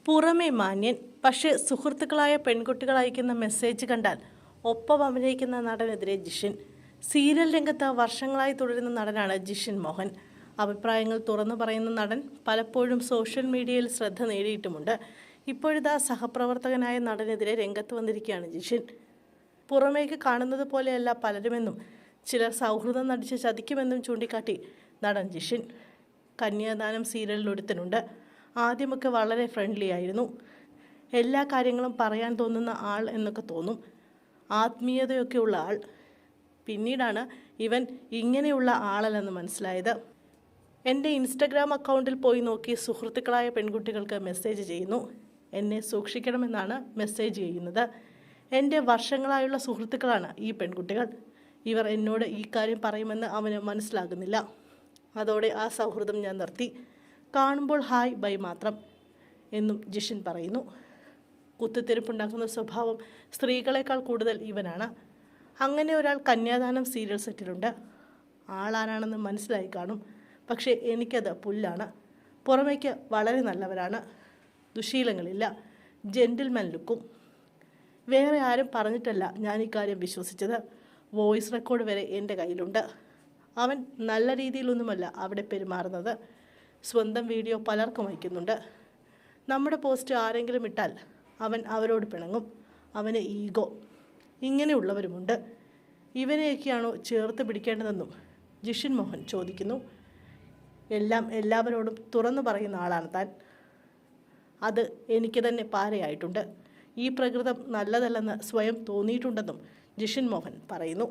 പുറമേ മാന്യൻ, പക്ഷേ സുഹൃത്തുക്കളായ പെൺകുട്ടികൾ അയക്കുന്ന മെസ്സേജ് കണ്ടാൽ ഒപ്പം അഭിനയിക്കുന്ന നടനെതിരെ ജിഷിൻ. സീരിയൽ രംഗത്ത് വർഷങ്ങളായി തുടരുന്ന നടനാണ് ജിഷിൻ മോഹൻ. അഭിപ്രായങ്ങൾ തുറന്നു പറയുന്ന നടൻ പലപ്പോഴും സോഷ്യൽ മീഡിയയിൽ ശ്രദ്ധ നേടിയിട്ടുമുണ്ട്. ഇപ്പോഴിതാ സഹപ്രവർത്തകനായ നടനെതിരെ രംഗത്ത് വന്നിരിക്കുകയാണ് ജിഷിൻ. പുറമേക്ക് കാണുന്നത് പോലെയല്ല പലരുമെന്നും ചിലർ സൗഹൃദം നടിച്ച് ചതിക്കുമെന്നും ചൂണ്ടിക്കാട്ടി നടൻ ജിഷിൻ. കന്യാദാനം സീരിയലിൽ ഒരുത്തനുണ്ട്. ആദ്യമൊക്കെ വളരെ ഫ്രണ്ട്ലി ആയിരുന്നു. എല്ലാ കാര്യങ്ങളും പറയാൻ തോന്നുന്ന ആൾ എന്നൊക്കെ തോന്നും. ആത്മീയതയൊക്കെയുള്ള ആൾ. പിന്നീടാണ് ഇവൻ ഇങ്ങനെയുള്ള ആളല്ലെന്ന് മനസ്സിലായത്. എൻ്റെ ഇൻസ്റ്റഗ്രാം അക്കൗണ്ടിൽ പോയി നോക്കി സുഹൃത്തുക്കളായ പെൺകുട്ടികൾക്ക് മെസ്സേജ് ചെയ്യുന്നു. എന്നെ സൂക്ഷിക്കണമെന്നാണ് മെസ്സേജ് ചെയ്യുന്നത്. എൻ്റെ വർഷങ്ങളായുള്ള സുഹൃത്തുക്കളാണ് ഈ പെൺകുട്ടികൾ. ഇവർ എന്നോട് ഈ കാര്യം പറയുമെന്ന് അവന് മനസ്സിലാകുന്നില്ല. അതോടെ ആ സൗഹൃദം ഞാൻ നിർത്തി. കാണുമ്പോൾ ഹായ് ബൈ മാത്രം എന്നും ജിഷിൻ പറയുന്നു. കുത്തിത്തിരിപ്പുണ്ടാക്കുന്ന സ്വഭാവം സ്ത്രീകളെക്കാൾ കൂടുതൽ ഇവനാണ്. അങ്ങനെ ഒരാൾ കന്യാദാനം സീരിയൽ സെറ്റിലുണ്ട്. ആളാരാണെന്ന് മനസ്സിലായി കാണും. പക്ഷേ എനിക്കത് പുല്ലാണ്. പുറമേക്ക് വളരെ നല്ലവരാണ്. ദുശീലങ്ങളില്ല. ജെൻറ്റിൽമാൻ ലുക്കും. വേറെ ആരും പറഞ്ഞിട്ടല്ല ഞാൻ ഇക്കാര്യം വിശ്വസിച്ചത്. വോയിസ് റെക്കോർഡ് വരെ എൻ്റെ കയ്യിലുണ്ട്. അവൻ നല്ല രീതിയിലൊന്നുമല്ല അവിടെ പെരുമാറുന്നത്. സ്വന്തം വീഡിയോ പലർക്കും അയക്കുന്നുണ്ട്. നമ്മുടെ പോസ്റ്റ് ആരെങ്കിലും ഇട്ടാൽ അവൻ അവരോട് പിണങ്ങും. അവന് ഈഗോ. ഇങ്ങനെയുള്ളവരുമുണ്ട്. ഇവനെയൊക്കെയാണോ ചേർത്ത് പിടിക്കേണ്ടതെന്നും ജിഷിൻ മോഹൻ ചോദിക്കുന്നു. എല്ലാം എല്ലാവരോടും തുറന്നു പറയുന്ന ആളാണ് താൻ. അത് എനിക്ക് തന്നെ പാരയായിട്ടുണ്ട്. ഈ പ്രകൃതം നല്ലതല്ലെന്ന് സ്വയം തോന്നിയിട്ടുണ്ടെന്നും ജിഷിൻ മോഹൻ പറയുന്നു.